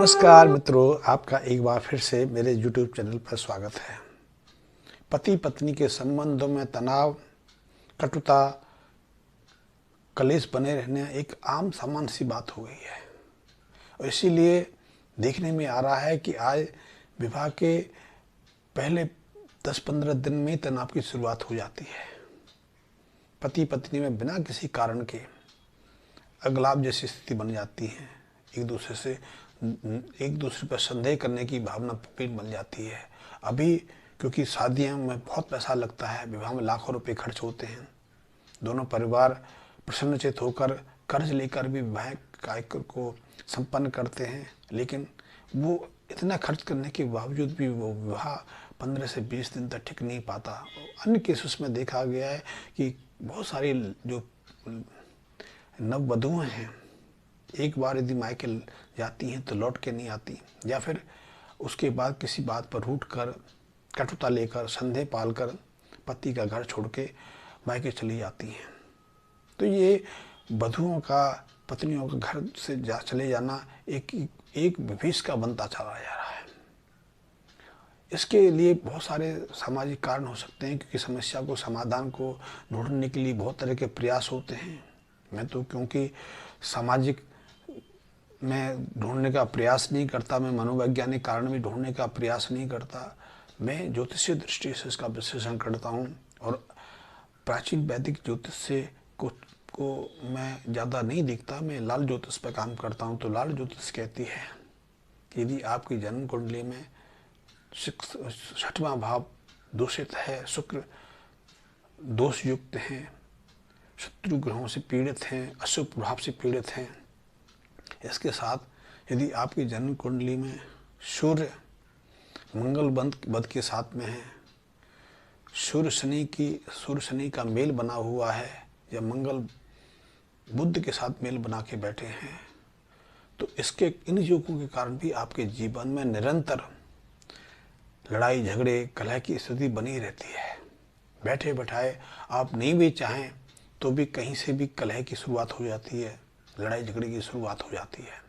नमस्कार मित्रों, आपका एक बार फिर से मेरे YouTube चैनल पर स्वागत है। पति पत्नी के संबंधों में तनाव, कटुता, कलेश बने रहने एक आम सामान्य सी बात हो गई है और इसीलिए देखने में आ रहा है कि आज विवाह के पहले 10-15 दिन में तनाव की शुरुआत हो जाती है। पति पत्नी में बिना किसी कारण के अगलाव जैसी स्थिति बन जाती है। एक दूसरे पर संदेह करने की भावना पेट बन जाती है। अभी क्योंकि शादियों में बहुत पैसा लगता है, विवाह में लाखों रुपए खर्च होते हैं। दोनों परिवार प्रसन्नचित्त होकर कर्ज लेकर भी विवाह कार्यक्रम को संपन्न करते हैं, लेकिन वो इतना खर्च करने के बावजूद भी वो विवाह 15 से 20 दिन तक टिक नहीं पाता। अन्य केसेस में देखा गया है कि बहुत सारी जो नववधुएं हैं, एक बार यदि मायके जाती हैं तो लौट के नहीं आती, या फिर उसके बाद किसी बात पर रूठ कर, कटुता लेकर, संदेह पालकर पति का घर छोड़ के मायके चली जाती हैं। तो ये वधुओं का, पत्नियों का घर से चले जाना एक विभीष का बनता चला जा रहा है। इसके लिए बहुत सारे सामाजिक कारण हो सकते हैं, क्योंकि समस्या को, समाधान को ढूंढने के लिए बहुत तरह के प्रयास होते हैं। मैं तो क्योंकि सामाजिक मैं ढूंढने का प्रयास नहीं करता, मैं मनोवैज्ञानिक कारण भी ढूंढने का प्रयास नहीं करता। मैं ज्योतिषीय दृष्टि से इसका विश्लेषण करता हूँ और प्राचीन वैदिक ज्योतिष से को मैं ज़्यादा नहीं देखता। मैं लाल ज्योतिष पर काम करता हूँ। तो लाल ज्योतिष कहती है कि यदि आपकी जन्म कुंडली में 6वां भाव दूषित है, शुक्र दोष युक्त हैं, शत्रु ग्रहों से पीड़ित हैं, अशुभ प्रभाव से पीड़ित हैं, इसके साथ यदि आपकी जन्म कुंडली में सूर्य मंगल बद के साथ में है, सूर्य शनि का मेल बना हुआ है, या मंगल बुध के साथ मेल बना के बैठे हैं, तो इसके इन योगों के कारण भी आपके जीवन में निरंतर लड़ाई झगड़े कलह की स्थिति बनी रहती है। बैठे बैठाए आप नहीं भी चाहें तो भी कहीं से भी कलह की शुरुआत हो जाती है, लड़ाई झगड़े की शुरुआत हो जाती है।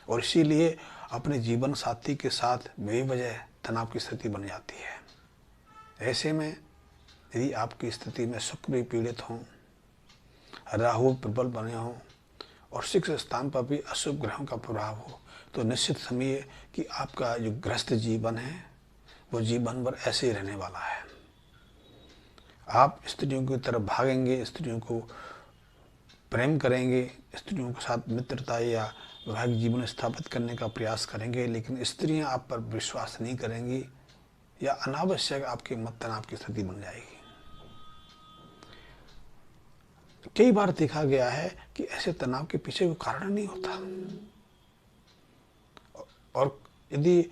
और इसीलिए अपने जीवन साथी के साथ बेवजह तनाव की स्थिति बन जाती है। ऐसे में यदि आपकी स्थिति में शुक्र भी पीड़ित हों, राहु प्रबल बने हों और 6 स्थान पर भी अशुभ ग्रहों का प्रभाव हो, तो निश्चित समझिए कि आपका जो गृहस्थ जीवन है वो जीवन भर ऐसे ही रहने वाला है। आप स्त्रियों की तरफ भागेंगे, स्त्रियों को प्रेम करेंगे, स्त्रियों के साथ मित्रता या वैवाहिक जीवन स्थापित करने का प्रयास करेंगे, लेकिन स्त्रियां आप पर विश्वास नहीं करेंगी या अनावश्यक आपके मत तनाव की स्थिति बन जाएगी। कई बार देखा गया है कि ऐसे तनाव के पीछे कोई कारण नहीं होता, और यदि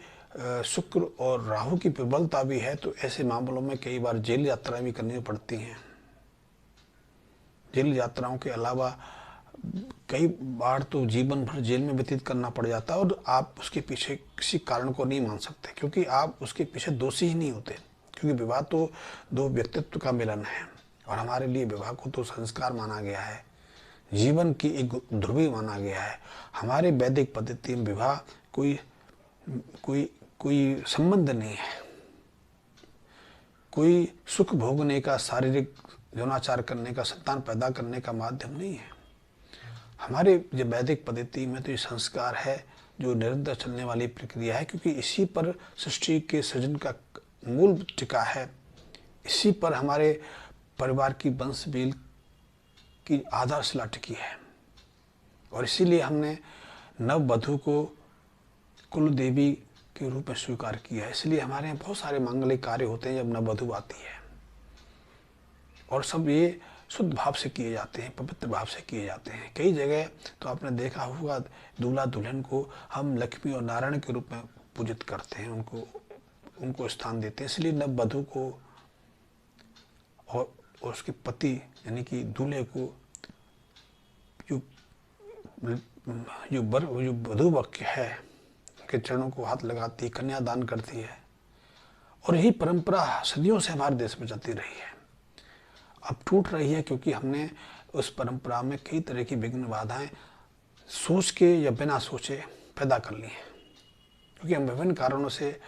शुक्र और राहु की प्रबलता भी है तो ऐसे मामलों में कई बार जेल यात्राएं भी करनी पड़ती हैं। जेल यात्राओं के अलावा कई बार तो जीवन भर जेल में व्यतीत करना पड़ जाता है, और आप उसके पीछे किसी कारण को नहीं मान सकते, क्योंकि आप उसके पीछे दोषी ही नहीं होते। क्योंकि विवाह तो 2 व्यक्तित्व का मिलन है, और हमारे लिए विवाह को तो संस्कार माना गया है, जीवन की एक ध्रुवी माना गया है। हमारे वैदिक पद्धति में विवाह कोई संबंध नहीं है, कोई सुख भोगने का, शारीरिक यौनाचार करने का, संतान पैदा करने का माध्यम नहीं है। हमारे जो वैदिक पद्धति में तो ये संस्कार है जो निरंतर चलने वाली प्रक्रिया है, क्योंकि इसी पर सृष्टि के सृजन का मूल टिका है। इसी पर हमारे परिवार की वंशवेल की आधारशिला टिकी है, और इसीलिए हमने नववधु को कुल देवी के रूप में स्वीकार किया है। इसलिए हमारे यहाँ बहुत सारे मांगलिक कार्य होते हैं जब नववधु आती है, और सब ये शुद्ध भाव से किए जाते हैं, पवित्र भाव से किए जाते हैं। कई जगह तो आपने देखा होगा दूल्हा दुल्हन को हम लक्ष्मी और नारायण के रूप में पूजित करते हैं, उनको स्थान देते हैं। इसलिए नववधु को और उसके पति यानी कि दूल्हे को जो वधु पक्ष है के चरणों को हाथ लगाती है, कन्यादान करती है, और यही परंपरा सदियों से हमारे देश में चलती रही है। अब टूट रही है क्योंकि हमने उस परंपरा में कई तरह की विघ्न बाधाएं सोच के या बिना सोचे पैदा कर ली हैं, क्योंकि हम विभिन्न कारणों से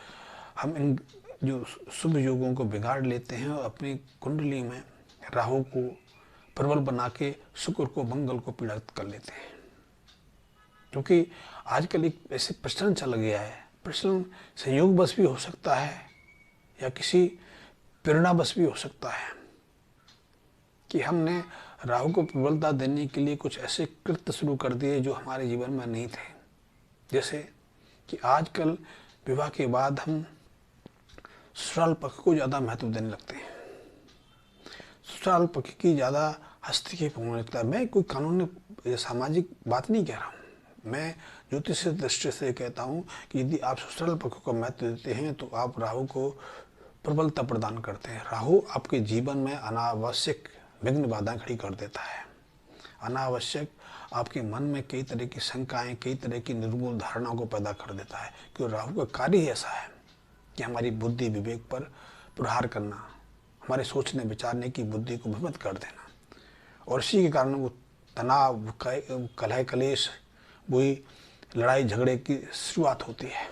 हम इन जो शुभ योगों को बिगाड़ लेते हैं और अपनी कुंडली में राहु को प्रबल बना के शुक्र को, मंगल को पीड़ित कर लेते हैं। क्योंकि आजकल एक ऐसे प्रचलन चल गया है, प्रचलन संयोग बस भी हो सकता है या किसी प्रेरणा बस भी हो सकता है, कि हमने राहु को प्रबलता देने के लिए कुछ ऐसे कृत्य शुरू कर दिए जो हमारे जीवन में नहीं थे। जैसे कि आजकल विवाह के बाद हम ससुराल पक्ष को ज़्यादा महत्व देने लगते हैं, ससुराल पक्ष की ज़्यादा हस्तक्षेप होने लगता है। मैं कोई कानूनी या सामाजिक बात नहीं कह रहा हूँ, मैं ज्योतिष दृष्टि से कहता हूँ कि यदि आप ससुराल पक्ष को महत्व देते हैं तो आप राहु को प्रबलता प्रदान करते हैं। राहु आपके जीवन में अनावश्यक विघ्न बाधा खड़ी कर देता है, अनावश्यक आपके मन में कई तरह की शंकाएं, कई तरह की निर्मूल धारणाओं को पैदा कर देता है। क्योंकि राहु का कार्य ही ऐसा है कि हमारी बुद्धि विवेक पर प्रहार करना, हमारे सोचने विचारने की बुद्धि को भ्रमित कर देना, और इसी के कारण वो तनाव, कलह कलेश, वही लड़ाई झगड़े की शुरुआत होती है।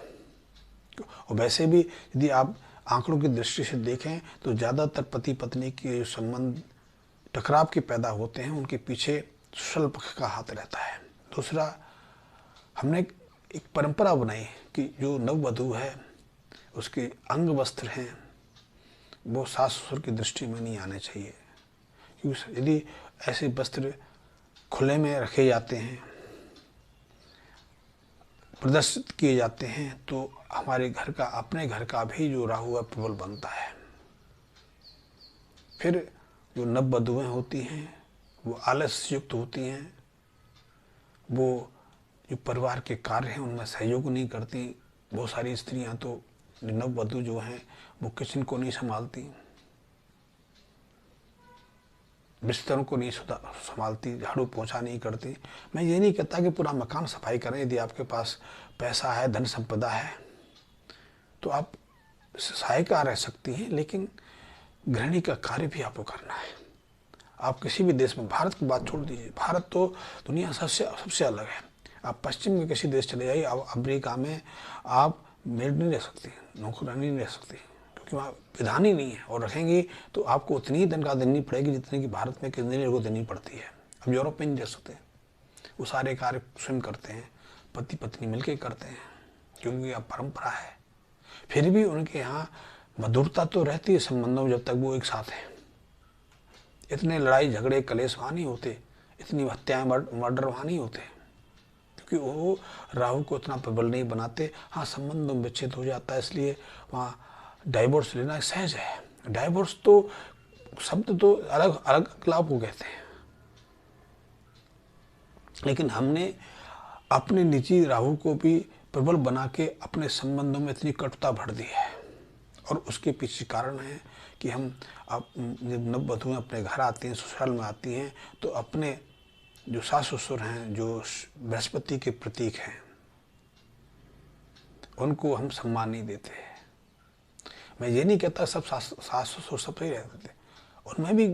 और वैसे भी यदि आप आंकड़ों की दृष्टि से देखें तो ज़्यादातर पति पत्नी के संबंध टकराव के पैदा होते हैं, उनके पीछे ससुराल पक्ष का हाथ रहता है। दूसरा, हमने एक परंपरा बनाई कि जो नववधू है उसके अंग वस्त्र हैं वो सास ससुर की दृष्टि में नहीं आने चाहिए, क्योंकि यदि ऐसे वस्त्र खुले में रखे जाते हैं, प्रदर्शित किए जाते हैं, तो हमारे घर का, अपने घर का भी जो राहु है प्रबल बनता है। फिर जो नववधुएं होती हैं वो आलस्य युक्त होती हैं, वो जो परिवार के कार्य हैं उनमें सहयोग नहीं करती। बहुत सारी स्त्रियां तो नववधु जो हैं वो किचन को नहीं संभालती, बिस्तरों को नहीं संभालती, झाड़ू पोछा नहीं करती। मैं ये नहीं कहता कि पूरा मकान सफाई करें, यदि आपके पास पैसा है, धन संपदा है तो आप सहायिका रह सकती हैं, लेकिन गृहिणी का कार्य भी आपको करना है। आप किसी भी देश में, भारत की बात छोड़ दीजिए, भारत तो दुनिया सबसे अलग है। आप पश्चिम के किसी देश चले जाइए, आप अमेरिका में आप मेड नहीं रह सकती, नौकरानी नहीं रह सकती, क्योंकि वहाँ विधान ही नहीं है, और रखेंगी तो आपको उतनी ही तनख्वाह देनी पड़ेगी जितनी कि भारत में इंजीनियर को देनी पड़ती है। अब यूरोप में नहीं रह सकते, वो सारे कार्य स्वयं करते हैं, पति पत्नी मिलकर करते हैं, क्योंकि अब परंपरा है। फिर भी उनके यहाँ मधुरता तो रहती है संबंधों में, जब तक वो एक साथ हैं। इतने लड़ाई झगड़े कलेश वहाँ नहीं होते, इतनी हत्याएं मर्डर वहाँ नहीं होते, क्योंकि वो राहु को इतना प्रबल नहीं बनाते। हाँ, संबंध विच्छेद हो जाता है, इसलिए वहाँ डाइवोर्स लेना सहज है। डाइवोर्स तो शब्द तो अलग अलग लाभ को कहते हैं, लेकिन हमने अपने निजी राहु को भी प्रबल बना के अपने संबंधों में इतनी कटुता भर दी है। और उसके पीछे कारण है कि हम जब नववधुएं अपने घर आती हैं, ससुराल में आती हैं, तो अपने जो सास ससुर हैं, जो बृहस्पति के प्रतीक हैं, उनको हम सम्मान नहीं देते। मैं ये नहीं कहता सब सास ससुर सब सही रहते थे, उनमें भी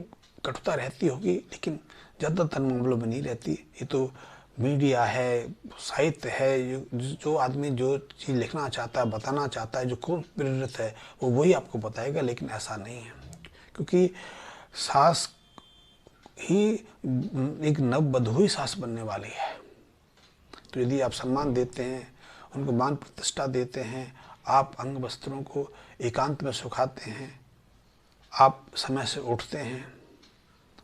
कटुता रहती होगी, लेकिन ज़्यादातर मामलों में नहीं रहती। ये तो मीडिया है, साहित्य है, जो आदमी जो चीज़ लिखना चाहता है, बताना चाहता है, जो खूब प्रेरित है, वो वही आपको बताएगा, लेकिन ऐसा नहीं है। क्योंकि सास ही एक नववधु ही सास बनने वाली है। तो यदि आप सम्मान देते हैं, उनको मान प्रतिष्ठा देते हैं, आप अंग वस्त्रों को एकांत में सुखाते हैं, आप समय से उठते हैं,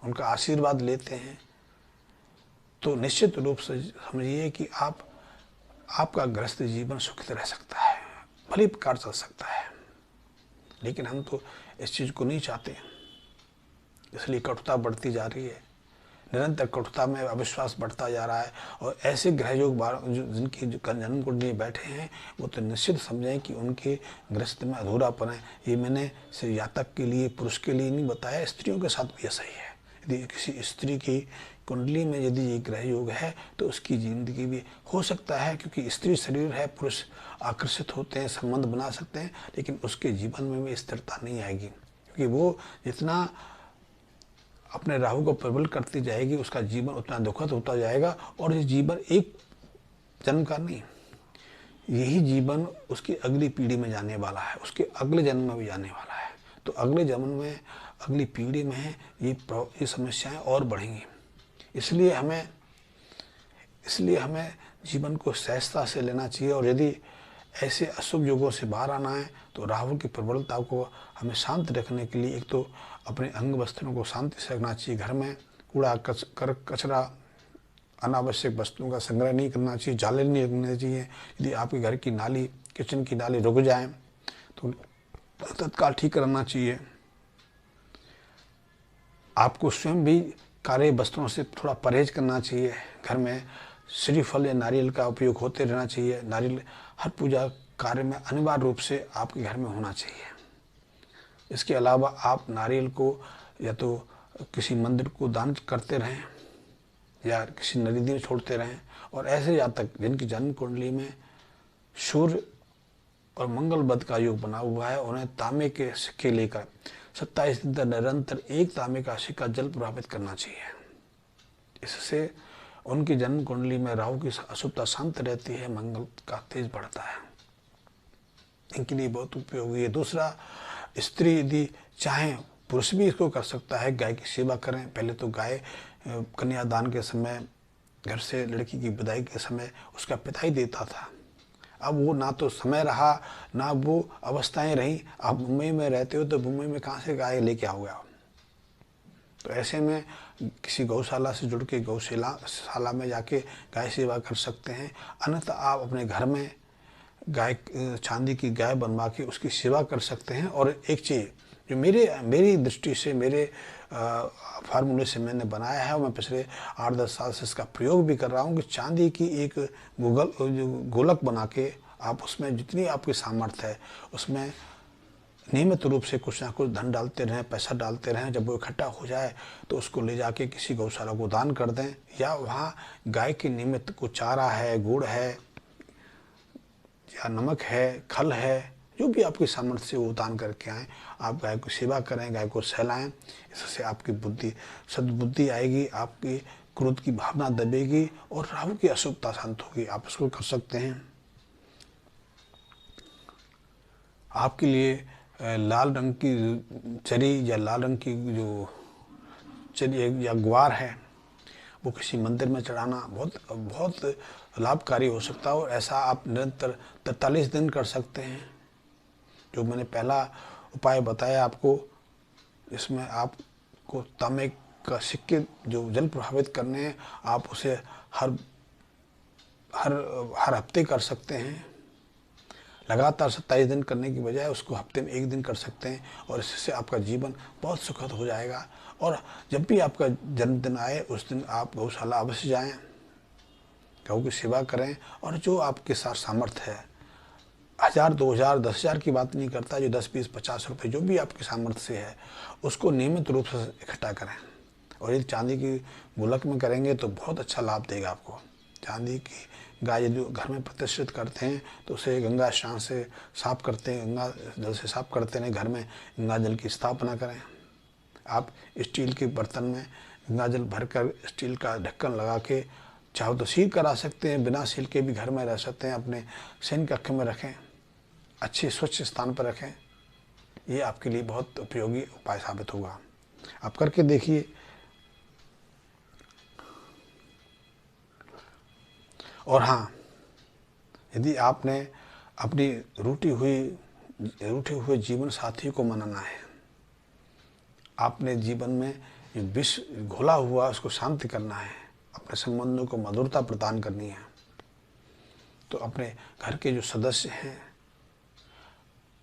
उनका आशीर्वाद लेते हैं, तो निश्चित रूप से समझिए कि आपका गृहस्थ जीवन सुखित रह सकता है, भली प्रकार चल सकता है। लेकिन हम तो इस चीज़ को नहीं चाहते, इसलिए कटुता बढ़ती जा रही है, निरंतर कटुता में अविश्वास बढ़ता जा रहा है। और ऐसे ग्रह योग जिनकी जन्म कुंडली में बैठे हैं, वो तो निश्चित समझें कि उनके गृहस्थ में अधूरापन है। ये मैंने सिर्फ जातक के लिए, पुरुष के लिए नहीं बताया, स्त्रियों के साथ भी ऐसा ही है। यदि किसी स्त्री की कुंडली में यदि ये ग्रह योग है तो उसकी जिंदगी भी हो सकता है, क्योंकि स्त्री शरीर है, पुरुष आकर्षित होते हैं, संबंध बना सकते हैं, लेकिन उसके जीवन में भी स्थिरता नहीं आएगी, क्योंकि वो जितना अपने राहु को प्रबल करती जाएगी, उसका जीवन उतना दुखद होता जाएगा। और ये जीवन एक जन्म का नहीं, यही जीवन उसकी अगली पीढ़ी में जाने वाला है, उसके अगले जन्म में भी जाने वाला है। तो अगले जन्म में, अगली पीढ़ी में ये समस्याएं और बढ़ेंगी। इसलिए हमें जीवन को सहजता से लेना चाहिए। और यदि ऐसे अशुभ योगों से बाहर आना है तो राहु की प्रबलता को हमें शांत रखने के लिए एक तो अपने अंग वस्त्रों को शांति से रखना चाहिए। घर में कूड़ा कचरा, अनावश्यक वस्तुओं का संग्रह नहीं करना चाहिए, जाले नहीं रखने चाहिए। यदि आपके घर की नाली, किचन की नाली रुक जाए तो तत्काल ठीक करना चाहिए। आपको स्वयं भी कार्य वस्तुओं से थोड़ा परहेज करना चाहिए। घर में श्रीफल या नारियल का उपयोग होते रहना चाहिए। नारियल हर पूजा कार्य में अनिवार्य रूप से आपके घर में होना चाहिए। इसके अलावा आप नारियल को या तो किसी मंदिर को दान करते रहें या किसी नदी में छोड़ते रहें। और ऐसे जातक जिनकी जन्म कुंडली में सूर्य और मंगल बुध का योग बना हुआ है, उन्हें तांबे के सिक्के लेकर 27 दिन तक निरंतर एक तांबे का सिक्का जल प्रभावित करना चाहिए। इससे उनकी जन्म कुंडली में राहु की अशुभता शांत रहती है, मंगल का तेज बढ़ता है। इनके लिए बहुत उपयोगी है। दूसरा, स्त्री यदि चाहें, पुरुष भी इसको कर सकता है, गाय की सेवा करें। पहले तो गाय कन्यादान के समय, घर से लड़की की विदाई के समय उसका पिता ही देता था। अब वो ना तो समय रहा, ना वो अवस्थाएं रहीं। आप मुंबई में रहते हो तो मुंबई में कहाँ से गाय लेके आओगे आप? तो ऐसे में किसी गौशाला से जुड़ के गौशाला में जाके गाय सेवा कर सकते हैं। अन्यथा आप अपने घर में गाय, चांदी की गाय बनवा के उसकी सेवा कर सकते हैं। और एक चीज़ जो मेरी दृष्टि से, मेरे फार्मूले से मैंने बनाया है और मैं पिछले 8-10 साल से इसका प्रयोग भी कर रहा हूँ कि चांदी की एक गोलक बना के आप उसमें जितनी आपकी सामर्थ्य है उसमें नियमित रूप से कुछ ना कुछ धन डालते रहें, पैसा डालते रहें। जब वो इकट्ठा हो जाए तो उसको ले जाके किसी गौशाला को दान कर दें, या वहाँ गाय के निमित्त को चारा है, गुड़ है या नमक है, खल है, जो भी आपकी सामर्थ्य से वो दान करके आएँ। आप गाय को सेवा करें, गाय को सहलाएं। इससे आपकी बुद्धि, सद्बुद्धि आएगी, आपकी क्रोध की भावना दबेगी और राहु की अशुभता शांत होगी। आप इसको कर सकते हैं। आपके लिए लाल रंग की चरी या लाल रंग की जो चरी या ग्वार है, वो किसी मंदिर में चढ़ाना बहुत लाभकारी हो सकता है। और ऐसा आप निरंतर 43 दिन कर सकते हैं। जो मैंने पहला उपाय बताया आपको, इसमें आपको तांबे का सिक्के जो जल प्रभावित करने हैं, आप उसे हर हफ्ते कर सकते हैं। लगातार 27 दिन करने की बजाय उसको हफ्ते में 1 दिन कर सकते हैं और इससे आपका जीवन बहुत सुखद हो जाएगा। और जब भी आपका जन्मदिन आए उस दिन आप गौशाला अवश्य जाएं, गौ की सेवा करें। और जो आपके साथ सामर्थ्य है, 1000, 2000, 10,000 की बात नहीं करता, जो 10, 20, 50 रुपये जो भी आपके सामर्थ्य से है उसको नियमित रूप से इकट्ठा करें। और यदि चांदी की गोलक में करेंगे तो बहुत अच्छा लाभ देगा आपको। चांदी की गाय यदि घर में प्रतिष्ठित करते हैं तो उसे गंगा स्नान से साफ करते हैं, गंगा जल से साफ करते हैं। घर में गंगा जल की स्थापना करें। आप स्टील के बर्तन में गंगा जल भरकर स्टील का ढक्कन लगा के चाहो तो सील करा सकते हैं, बिना सील के भी घर में रह सकते हैं। अपने शयन कक्ष में रखें, अच्छे स्वच्छ स्थान पर रखें। ये आपके लिए बहुत उपयोगी उपाय साबित होगा। आप करके देखिए। और हाँ, यदि आपने अपनी रूठे हुए जीवन साथी को मनाना है, आपने जीवन में जो विष घोला हुआ उसको शांत करना है, अपने संबंधों को मधुरता प्रदान करनी है, तो अपने घर के जो सदस्य हैं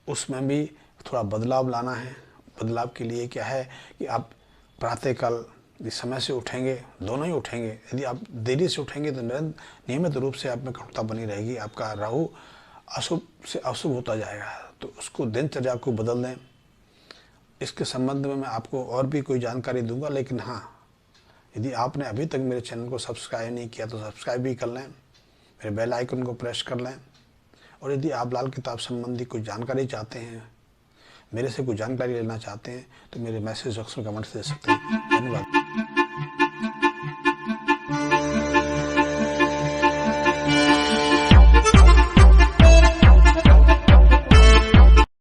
उसमें भी थोड़ा बदलाव लाना है। बदलाव के लिए क्या है कि आप प्रातःकाल यदि समय से उठेंगे, दोनों ही उठेंगे। यदि आप देरी से उठेंगे तो नियमित रूप से आप में कठोरता बनी रहेगी। आपका राहु अशुभ से अशुभ होता जाएगा, तो उसको दिनचर्या को बदल दें। इसके संबंध में मैं आपको और भी कोई जानकारी दूंगा, लेकिन हाँ, यदि आपने अभी तक मेरे चैनल को सब्सक्राइब नहीं किया तो सब्सक्राइब भी कर लें, मेरे बेल आइकन को प्रेस कर लें। और यदि आप लाल किताब संबंधी कोई जानकारी चाहते हैं, मेरे से कोई जानकारी लेना चाहते हैं, तो मेरे मैसेज बॉक्स में कमेंट्स दे सकते हैं। धन्यवाद।